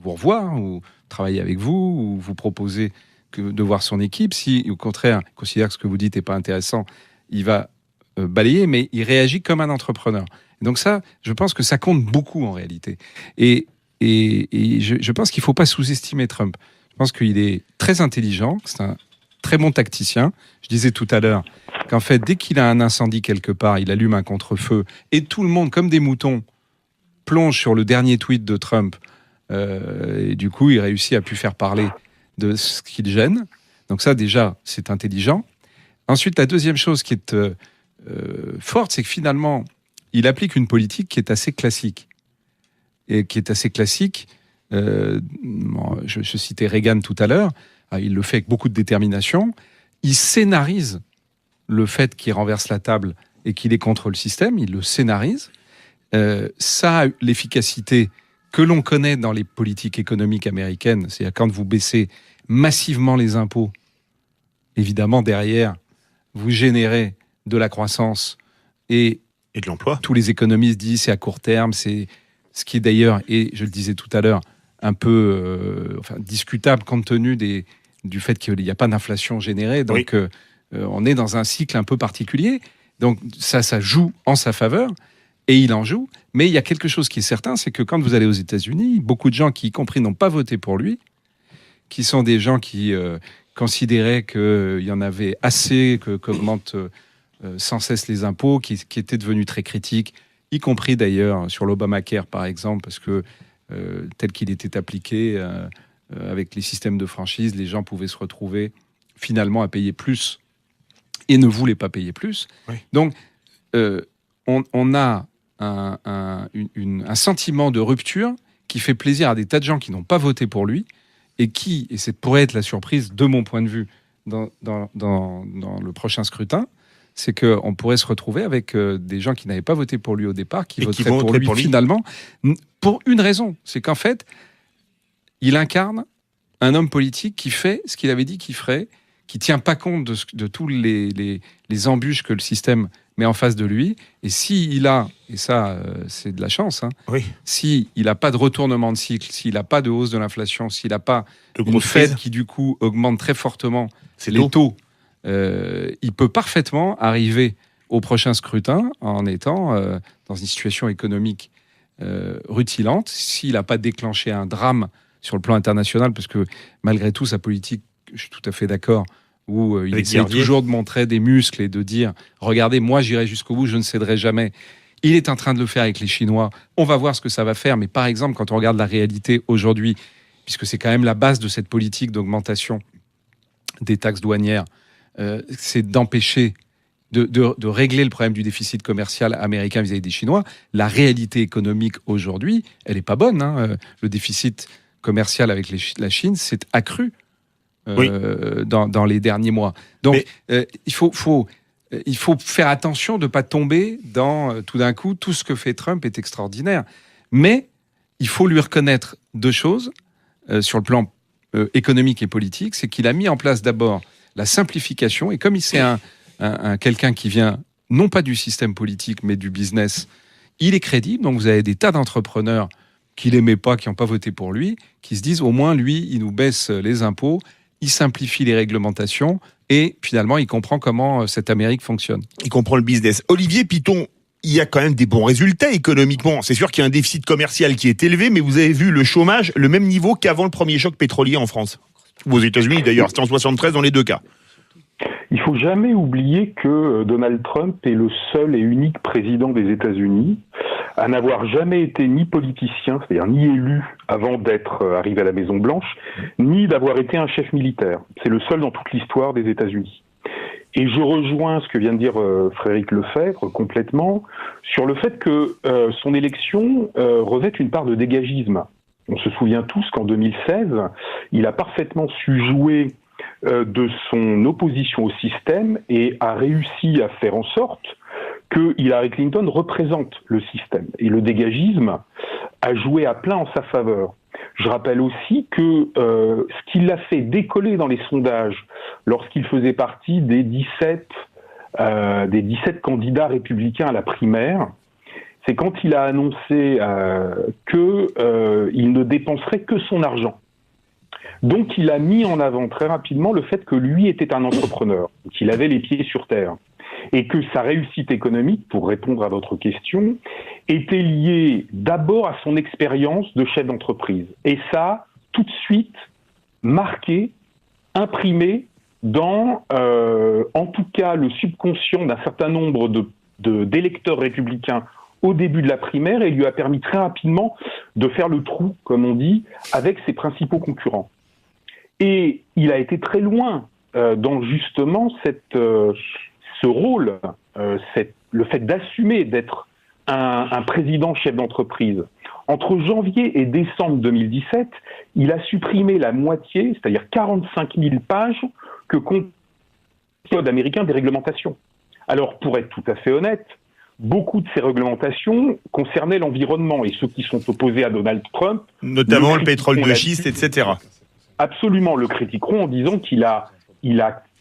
vous revoir ou travailler avec vous ou vous proposer de voir son équipe. Si au contraire, il considère que ce que vous dites n'est pas intéressant, il va balayer, mais il réagit comme un entrepreneur. Et donc ça, je pense que ça compte beaucoup en réalité. Et je pense qu'il ne faut pas sous-estimer Trump. Je pense qu'il est très intelligent, c'est un très bon tacticien. Je disais tout à l'heure qu'en fait, dès qu'il a un incendie quelque part, il allume un contre-feu et tout le monde, comme des moutons, plonge sur le dernier tweet de Trump. Et du coup, il réussit à pu faire parler de ce qui le gêne. Donc ça, déjà, c'est intelligent. Ensuite, la deuxième chose qui est forte, c'est que finalement, il applique une politique qui est assez classique. Et qui est assez classique. Je citais Reagan tout à l'heure, il le fait avec beaucoup de détermination, il scénarise le fait qu'il renverse la table et qu'il est contre le système, il le scénarise, ça a l'efficacité que l'on connaît dans les politiques économiques américaines, c'est-à-dire quand vous baissez massivement les impôts, évidemment derrière, vous générez de la croissance et de l'emploi. Tous les économistes disent c'est à court terme, c'est ce qui est d'ailleurs, et je le disais tout à l'heure, un peu discutable compte tenu du fait qu'il n'y a pas d'inflation générée. Donc, on est dans un cycle un peu particulier. Donc, ça joue en sa faveur, et il en joue. Mais il y a quelque chose qui est certain, c'est que quand vous allez aux États-Unis, beaucoup de gens qui, y compris, n'ont pas voté pour lui, qui sont des gens qui considéraient qu'il y en avait assez, qu'augmentent sans cesse les impôts, qui étaient devenus très critiques, y compris d'ailleurs sur l'Obamacare, par exemple, parce que tel qu'il était appliqué avec les systèmes de franchise, les gens pouvaient se retrouver finalement à payer plus et ne voulaient pas payer plus. Oui. Donc, on a un sentiment de rupture qui fait plaisir à des tas de gens qui n'ont pas voté pour lui et ça pourrait être la surprise de mon point de vue dans le prochain scrutin, c'est qu'on pourrait se retrouver avec des gens qui n'avaient pas voté pour lui au départ, qui voteraient pour lui finalement, pour une raison, c'est qu'en fait, il incarne un homme politique qui fait ce qu'il avait dit qu'il ferait, qui tient pas compte de tous les embûches que le système met en face de lui, et s'il a, et ça c'est de la chance, s'il n'a pas de retournement de cycle, s'il n'a pas de hausse de l'inflation, s'il n'a pas une Fed qui du coup augmente très fortement les taux, il peut parfaitement arriver au prochain scrutin en étant dans une situation économique rutilante, s'il n'a pas déclenché un drame sur le plan international, parce que malgré tout, sa politique je suis tout à fait d'accord, où il Avec essaie Garnier. toujours de montrer des muscles et de dire « Regardez, moi j'irai jusqu'au bout, je ne céderai jamais ». Il est en train de le faire avec les Chinois. On va voir ce que ça va faire. Mais par exemple, quand on regarde la réalité aujourd'hui, puisque c'est quand même la base de cette politique d'augmentation des taxes douanières, c'est d'empêcher de régler le problème du déficit commercial américain vis-à-vis des Chinois. La réalité économique aujourd'hui, elle n'est pas bonne. Le déficit commercial avec la Chine s'est accru dans les derniers mois. Donc, il faut faire attention de ne pas tomber dans, tout d'un coup, tout ce que fait Trump est extraordinaire. Mais il faut lui reconnaître deux choses sur le plan économique et politique. C'est qu'il a mis en place d'abord la simplification. Et comme c'est quelqu'un qui vient non pas du système politique, mais du business, il est crédible. Donc vous avez des tas d'entrepreneurs qui ne l'aimaient pas, qui n'ont pas voté pour lui, qui se disent au moins, lui, il nous baisse les impôts, il simplifie les réglementations et finalement, il comprend comment cette Amérique fonctionne. Il comprend le business. Olivier Piton, il y a quand même des bons résultats économiquement. C'est sûr qu'il y a un déficit commercial qui est élevé, mais vous avez vu le chômage, le même niveau qu'avant le premier choc pétrolier en France. Ou aux États-Unis d'ailleurs, c'était en 73 dans les deux cas. Il faut jamais oublier que Donald Trump est le seul et unique président des États-Unis à n'avoir jamais été ni politicien, c'est-à-dire ni élu avant d'être arrivé à la Maison-Blanche, ni d'avoir été un chef militaire. C'est le seul dans toute l'histoire des États-Unis. Et je rejoins ce que vient de dire Frédéric Lefebvre complètement sur le fait que son élection revêt une part de dégagisme. On se souvient tous qu'en 2016, il a parfaitement su jouer de son opposition au système et a réussi à faire en sorte que Hillary Clinton représente le système. Et le dégagisme a joué à plein en sa faveur. Je rappelle aussi que ce qui l'a fait décoller dans les sondages lorsqu'il faisait partie des 17 candidats républicains à la primaire, c'est quand il a annoncé qu'il ne dépenserait que son argent. Donc il a mis en avant très rapidement le fait que lui était un entrepreneur, qu'il avait les pieds sur terre, et que sa réussite économique, pour répondre à votre question, était liée d'abord à son expérience de chef d'entreprise. Et ça, tout de suite, marqué, imprimé dans, en tout cas, le subconscient d'un certain nombre d'électeurs républicains au début de la primaire, et lui a permis très rapidement de faire le trou, comme on dit, avec ses principaux concurrents. Et il a été très loin dans justement ce rôle, le fait d'assumer d'être un président chef d'entreprise. Entre janvier et décembre 2017, il a supprimé la moitié, c'est-à-dire 45 000 pages que compte le Code américain des réglementations. Alors, pour être tout à fait honnête, beaucoup de ces réglementations concernaient l'environnement, et ceux qui sont opposés à Donald Trump... Notamment le pétrole de schiste, etc. Absolument, le critiqueront en disant qu'il a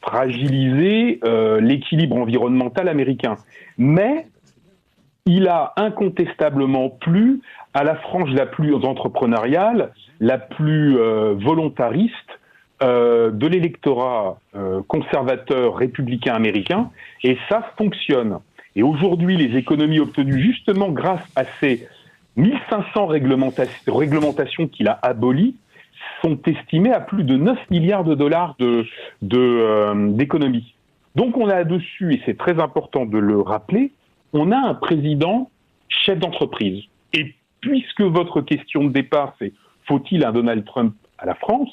fragilisé l'équilibre environnemental américain. Mais il a incontestablement plu à la frange la plus entrepreneuriale, la plus volontariste de l'électorat conservateur républicain américain, et ça fonctionne. Et aujourd'hui, les économies obtenues justement grâce à ces 1500 réglementations qu'il a abolies sont estimées à plus de 9 milliards de dollars d'économies. Donc on a là-dessus, et c'est très important de le rappeler, on a un président chef d'entreprise. Et puisque votre question de départ, c'est faut-il un Donald Trump à la France ?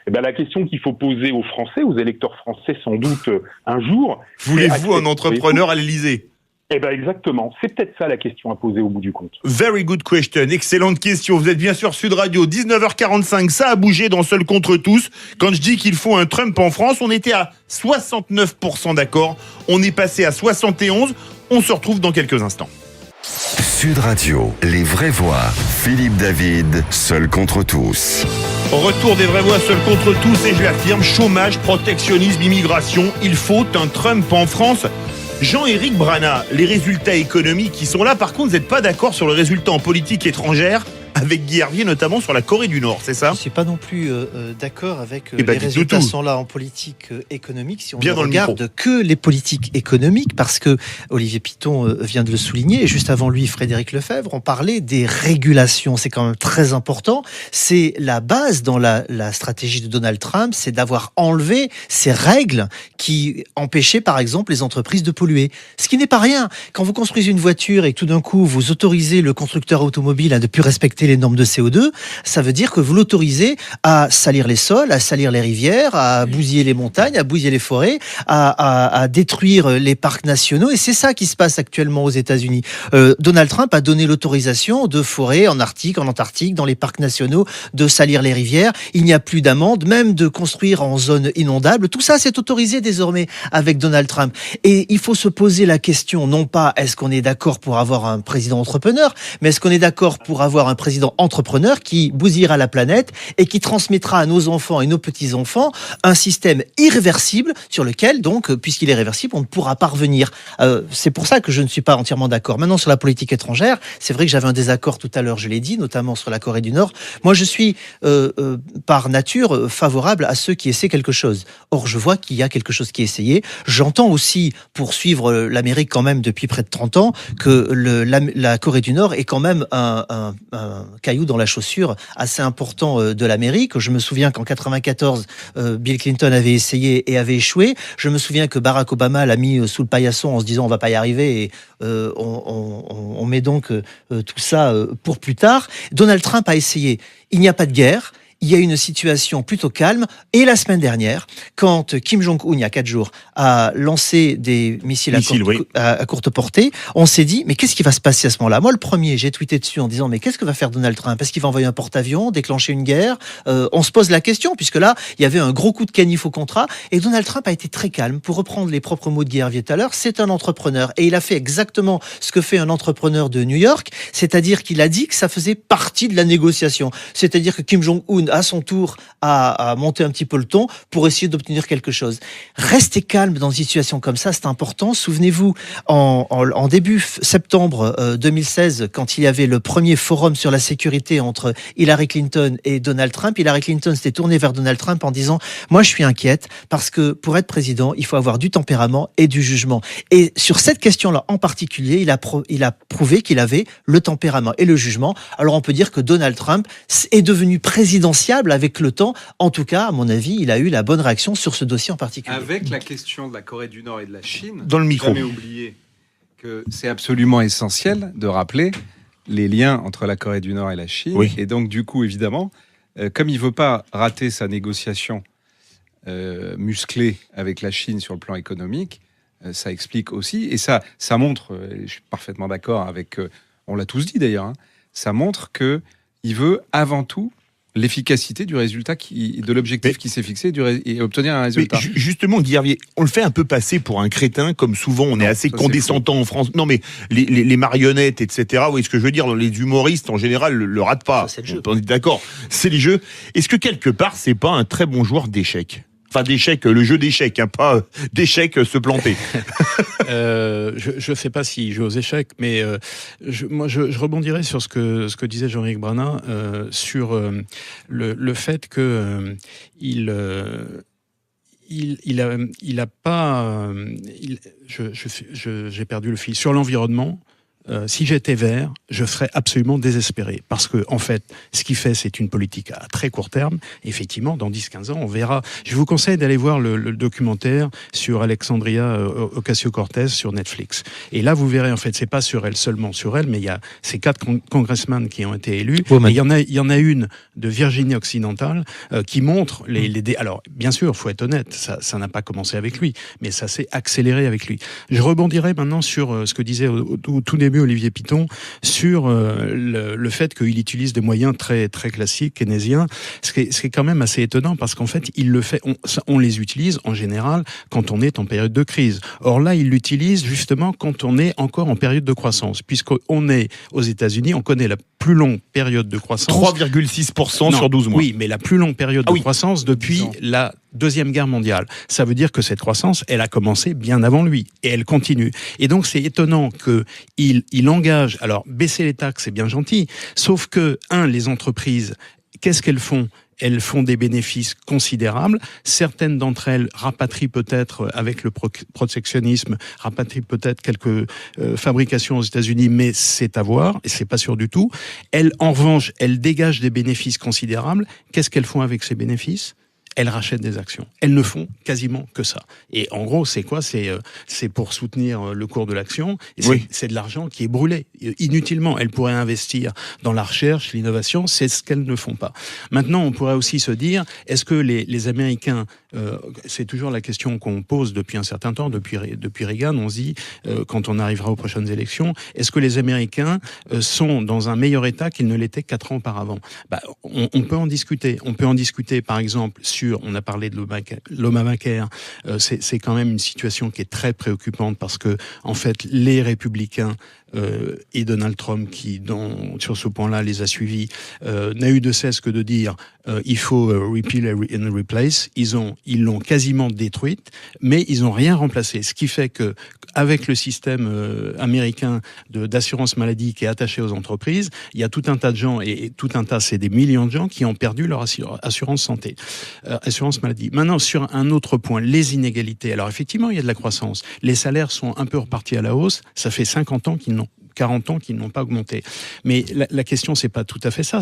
Eh bien, la question qu'il faut poser aux Français, aux électeurs français sans doute un jour... Voulez-vous un entrepreneur à l'Élysée ? Eh bien, exactement. C'est peut-être ça la question à poser au bout du compte. Very good question. Excellente question. Vous êtes bien sûr Sud Radio, 19h45. Ça a bougé dans Seul contre tous. Quand je dis qu'il faut un Trump en France, on était à 69% d'accord. On est passé à 71%. On se retrouve dans quelques instants. Sud Radio, les vraies voix. Philippe David, Seul contre tous. Retour des vraies voix Seul contre tous. Et je l'affirme, chômage, protectionnisme, immigration. Il faut un Trump en France. Jean-Éric Brana, les résultats économiques qui sont là, par contre, vous n'êtes pas d'accord sur le résultat en politique étrangère. avec Guy Hervier, notamment sur la Corée du Nord, c'est ça? Je ne suis pas non plus d'accord avec Eh ben, les dites-nous résultats tout. sont là en politique économique. Si on Bien ne dans le regarde micro. que les politiques économiques, parce que Olivier Piton vient de le souligner, et juste avant lui, Frédéric Lefebvre, on parlait des régulations. C'est quand même très important. C'est la base dans la stratégie de Donald Trump, c'est d'avoir enlevé ces règles qui empêchaient, par exemple, les entreprises de polluer. Ce qui n'est pas rien. Quand vous construisez une voiture et que tout d'un coup, vous autorisez le constructeur automobile à ne plus respecter les normes de CO2, ça veut dire que vous l'autorisez à salir les sols, à salir les rivières, à bousiller les montagnes, à bousiller les forêts, à détruire les parcs nationaux. Et c'est ça qui se passe actuellement aux États-Unis. Donald Trump a donné l'autorisation de forêts en Arctique, en Antarctique, dans les parcs nationaux, de salir les rivières. Il n'y a plus d'amende, même de construire en zone inondable. Tout ça, c'est autorisé désormais avec Donald Trump. Et il faut se poser la question, non pas est-ce qu'on est d'accord pour avoir un président entrepreneur, mais est-ce qu'on est d'accord pour avoir un président entrepreneur qui bousillera la planète et qui transmettra à nos enfants et nos petits-enfants un système irréversible sur lequel, donc, puisqu'il est réversible, on ne pourra pas revenir. C'est pour ça que je ne suis pas entièrement d'accord. Maintenant, sur la politique étrangère, c'est vrai que j'avais un désaccord tout à l'heure, je l'ai dit, notamment sur la Corée du Nord. Moi, je suis par nature favorable à ceux qui essaient quelque chose. Or, je vois qu'il y a quelque chose qui est essayé. J'entends aussi, pour suivre l'Amérique quand même depuis près de 30 ans, que la Corée du Nord est quand même un caillou dans la chaussure assez important de l'Amérique. Je me souviens qu'en 94, Bill Clinton avait essayé et avait échoué. Je me souviens que Barack Obama l'a mis sous le paillasson en se disant on va pas y arriver et on met donc tout ça pour plus tard. Donald Trump a essayé. Il n'y a pas de guerre. Il y a une situation plutôt calme. Et la semaine dernière, quand Kim Jong-un, il y a 4 jours, a lancé des missiles à courte portée, on s'est dit, mais qu'est-ce qui va se passer à ce moment-là? Moi, le premier, j'ai tweeté dessus en disant, mais qu'est-ce que va faire Donald Trump? Est-ce qu'il va envoyer un porte-avions, déclencher une guerre? On se pose la question, puisque là, il y avait un gros coup de canif au contrat. Et Donald Trump a été très calme. Pour reprendre les propres mots de Guy Hervier tout à l'heure, c'est un entrepreneur. Et il a fait exactement ce que fait un entrepreneur de New York, c'est-à-dire qu'il a dit que ça faisait partie de la négociation. C'est-à-dire que Kim Jong-un, à son tour, à monter un petit peu le ton pour essayer d'obtenir quelque chose. Restez calme dans une situation comme ça, c'est important. Souvenez-vous, en début septembre 2016, quand il y avait le premier forum sur la sécurité entre Hillary Clinton et Donald Trump, Hillary Clinton s'était tournée vers Donald Trump en disant « Moi, je suis inquiète parce que pour être président, il faut avoir du tempérament et du jugement. » Et sur cette question-là en particulier, il a prouvé qu'il avait le tempérament et le jugement. Alors on peut dire que Donald Trump est devenu présidentiable avec le temps. En tout cas, à mon avis, il a eu la bonne réaction sur ce dossier en particulier. Avec la question de la Corée du Nord et de la Chine, Dans le micro. jamais oublier que c'est absolument essentiel de rappeler les liens entre la Corée du Nord et la Chine. Oui. Et donc, du coup, évidemment, comme il ne veut pas rater sa négociation musclée avec la Chine sur le plan économique, ça explique aussi, et ça montre, je suis parfaitement d'accord avec, on l'a tous dit d'ailleurs, hein, ça montre qu'il veut avant tout l'efficacité du résultat, de l'objectif qui s'est fixé et obtenir un résultat. Mais justement, Guy Hervier, on le fait un peu passer pour un crétin, comme souvent on est assez condescendant en France. Non mais les marionnettes, etc. Vous voyez ce que je veux dire? Les humoristes, en général, le ratent pas. Ça, c'est le jeu. On est d'accord, c'est les jeux. Est-ce que quelque part, c'est pas un très bon joueur d'échecs? Enfin, d'échecs, le jeu d'échecs, hein, pas d'échecs se planter. Je ne sais pas s'il joue aux échecs, mais moi je rebondirais sur ce que disait Jean-Éric Branin sur le fait que j'ai perdu le fil sur l'environnement. Si j'étais vert, je serais absolument désespéré. Parce que, en fait, ce qu'il fait, c'est une politique à très court terme. Effectivement, dans 10-15 ans, on verra. Je vous conseille d'aller voir le documentaire sur Alexandria Ocasio-Cortez sur Netflix. Et là, vous verrez, en fait, c'est pas sur elle seulement, sur elle, mais il y a ces 4 congressmen qui ont été élus. Et il y en a une de Virginie occidentale qui montre alors, bien sûr, il faut être honnête, ça n'a pas commencé avec lui, mais ça s'est accéléré avec lui. Je rebondirai maintenant sur ce que disait au tout début Olivier Piton sur le fait qu'il utilise des moyens très, très classiques, keynésiens, ce qui est quand même assez étonnant parce qu'en fait, il le fait, on les utilise en général quand on est en période de crise. Or là, il l'utilise justement quand on est encore en période de croissance, puisqu'on est aux États-Unis, on connaît la plus longue période de croissance. 3,6% sur 12 mois. Oui, mais la plus longue période de croissance depuis la Deuxième Guerre mondiale. Ça veut dire que cette croissance, elle a commencé bien avant lui et elle continue. Et donc c'est étonnant qu'il engage, alors baisser les taxes c'est bien gentil, sauf que, les entreprises, qu'est-ce qu'elles font ? Elles font des bénéfices considérables. Certaines d'entre elles rapatrient peut-être, avec le protectionnisme, rapatrient peut-être quelques fabrications aux États-Unis, mais c'est à voir, et c'est pas sûr du tout. Elles, en revanche, elles dégagent des bénéfices considérables. Qu'est-ce qu'elles font avec ces bénéfices ? Elles rachètent des actions. Elles ne font quasiment que ça. Et en gros, c'est quoi ? C'est pour soutenir le cours de l'action. Et c'est de l'argent qui est brûlé inutilement. Elles pourraient investir dans la recherche, l'innovation. C'est ce qu'elles ne font pas. Maintenant, on pourrait aussi se dire, est-ce que les Américains, c'est toujours la question qu'on pose depuis un certain temps, depuis Reagan, on se dit, quand on arrivera aux prochaines élections, est-ce que les Américains sont dans un meilleur état qu'ils ne l'étaient 4 ans auparavant ? On peut en discuter. On peut en discuter, par exemple, on a parlé de l'Obamacare, c'est quand même une situation qui est très préoccupante parce que, en fait, les républicains et Donald Trump, qui sur ce point-là les a suivis, n'a eu de cesse que de dire il faut repeal and replace. Ils l'ont quasiment détruite, mais ils n'ont rien remplacé. Ce qui fait que, avec le système américain d'assurance maladie qui est attaché aux entreprises, il y a tout un tas de gens, et tout un tas, c'est des millions de gens qui ont perdu leur assurance santé, assurance maladie. Maintenant, sur un autre point, les inégalités. Alors effectivement, il y a de la croissance. Les salaires sont un peu repartis à la hausse. Ça fait 40 ans qu'ils n'ont pas augmenté. Mais la question, c'est pas tout à fait ça.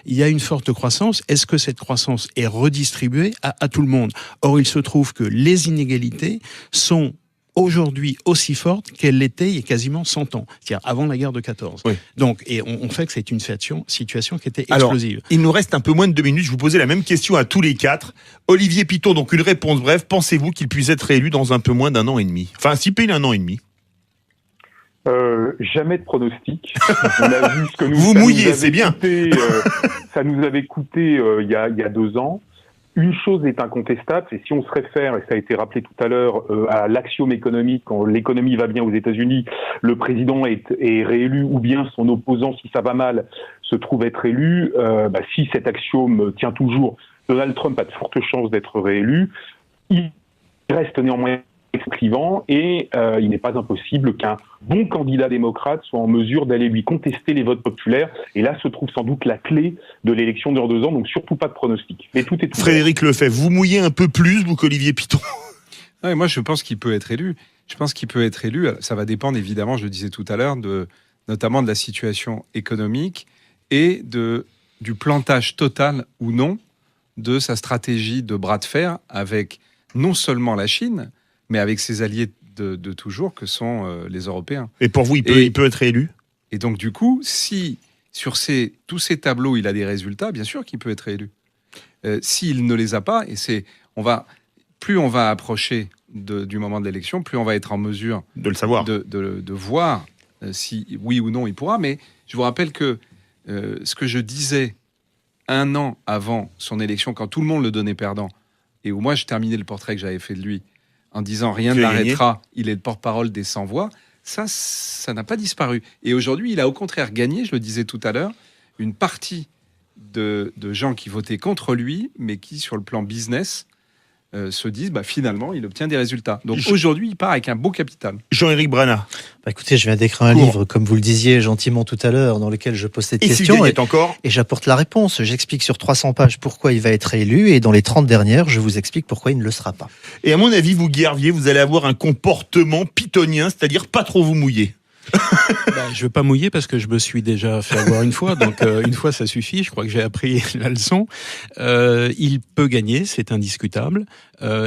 Il y a une forte croissance. Est-ce que cette croissance est redistribuée à tout le monde ? Or, il se trouve que les inégalités sont aujourd'hui aussi fortes qu'elles l'étaient il y a quasiment 100 ans, c'est-à-dire avant la guerre de 14. Oui. Donc, et on fait que c'est une situation qui était explosive. Alors, il nous reste un peu moins de 2 minutes. Je vous posais la même question à tous les 4. Olivier Piton, donc une réponse brève. Pensez-vous qu'il puisse être réélu dans un peu moins d'1 an et demi ? Enfin, si pile 1 an et demi. Jamais de pronostic. On a vu ce que vous mouillez, c'est bien. Ça nous avait coûté il y a 2 ans. Une chose est incontestable, c'est si on se réfère, et ça a été rappelé tout à l'heure, à l'axiome économique, quand l'économie va bien aux États-Unis, le président est réélu, ou bien son opposant, si ça va mal, se trouve être élu. Si cet axiome tient toujours, Donald Trump a de fortes chances d'être réélu. Il reste néanmoins clivant et il n'est pas impossible qu'un bon candidat démocrate soit en mesure d'aller lui contester les votes populaires, et là se trouve sans doute la clé de l'élection dans 2 ans, donc surtout pas de pronostic. Mais tout est tout. Frédéric Lefebvre, vous mouillez un peu plus, vous, qu'Olivier Piton? Ouais, moi je pense qu'il peut être élu. Ça va dépendre évidemment, je le disais tout à l'heure, notamment de la situation économique et du plantage total ou non de sa stratégie de bras de fer avec non seulement la Chine, mais avec ses alliés de toujours que sont les Européens. Et pour vous, il peut être élu ? Et donc du coup, si sur tous ces tableaux, il a des résultats, bien sûr qu'il peut être élu. S'il ne les a pas, plus on va approcher du moment de l'élection, plus on va être en mesure de le savoir, de voir si oui ou non il pourra. Mais je vous rappelle que ce que je disais 1 an avant son élection, quand tout le monde le donnait perdant, et où moi je terminais le portrait que j'avais fait de lui, en disant rien ne l'arrêtera, il est le porte-parole des sans-voix, ça n'a pas disparu. Et aujourd'hui, il a au contraire gagné, je le disais tout à l'heure, une partie de gens qui votaient contre lui, mais qui, sur le plan business, se disent, finalement, il obtient des résultats. Donc aujourd'hui, il part avec un beau capital. Jean-Éric Brana. Écoutez, je viens d'écrire un livre, comme vous le disiez gentiment tout à l'heure, dans lequel je pose cette question. Et j'apporte la réponse. J'explique sur 300 pages pourquoi il va être élu, et dans les 30 dernières, je vous explique pourquoi il ne le sera pas. Et à mon avis, vous, Guy Hervier, vous allez avoir un comportement pythonien, c'est-à-dire pas trop vous mouiller. Je ne veux pas mouiller parce que je me suis déjà fait avoir une fois, donc une fois ça suffit, je crois que j'ai appris la leçon. Il peut gagner, c'est indiscutable,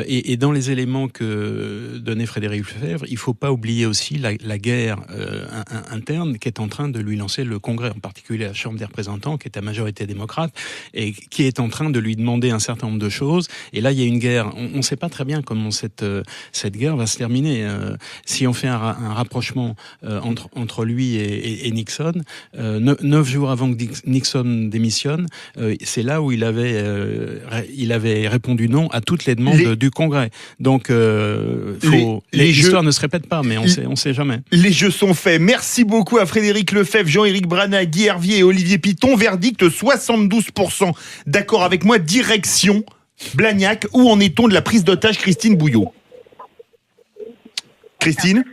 et dans les éléments que donnait Frédéric Lefebvre, il ne faut pas oublier aussi la guerre interne qui est en train de lui lancer le Congrès, en particulier la Chambre des représentants, qui est à majorité démocrate, et qui est en train de lui demander un certain nombre de choses, et là il y a une guerre, on ne sait pas très bien comment cette guerre va se terminer. Si on fait un rapprochement entre lui et Nixon, 9 jours avant que Nixon démissionne, c'est là où il avait répondu non à toutes les demandes du Congrès. Donc, l'histoire ne se répète pas, mais on sait jamais. Les jeux sont faits. Merci beaucoup à Frédéric Lefebvre, Jean-Éric Brana, Guy Hervier et Olivier Piton. Verdict 72% d'accord avec moi. Direction Blagnac, où en est-on de la prise d'otage Christine Bouillot? Christine?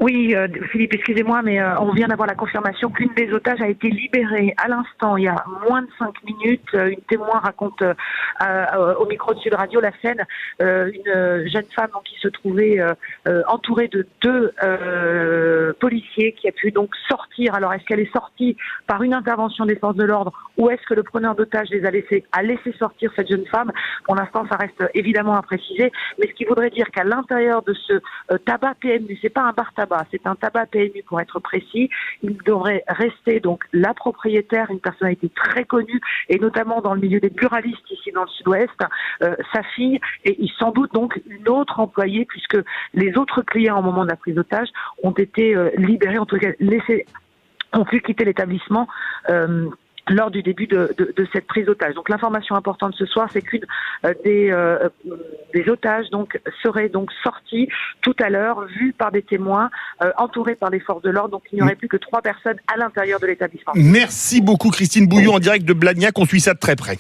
Oui, Philippe, excusez-moi, mais on vient d'avoir la confirmation qu'une des otages a été libérée à l'instant, il y a moins de 5 minutes. Une témoin raconte au micro de Sud Radio la scène, une jeune femme donc, qui se trouvait entourée de 2 policiers qui a pu donc sortir. Alors, est-ce qu'elle est sortie par une intervention des forces de l'ordre ou est-ce que le preneur d'otage les a laissé sortir cette jeune femme? Pour l'instant, ça reste évidemment à préciser, mais ce qui voudrait dire qu'à l'intérieur de ce tabac PMU, c'est pas un bar tabac, c'est un tabac PMU pour être précis. Il devrait rester donc la propriétaire, une personnalité très connue et notamment dans le milieu des buralistes ici dans le Sud-Ouest, sa fille et sans doute donc une autre employée puisque les autres clients au moment de la prise d'otage ont été libérés, en tout cas ont pu quitter l'établissement. Lors du début de cette prise d'otage. Donc l'information importante ce soir, c'est qu'une des otages donc serait donc sortie tout à l'heure, vue par des témoins, entourée par les forces de l'ordre. Donc il n'y aurait plus que 3 personnes à l'intérieur de l'établissement. Merci beaucoup Christine Bouillot en direct de Blagnac. On suit ça de très près.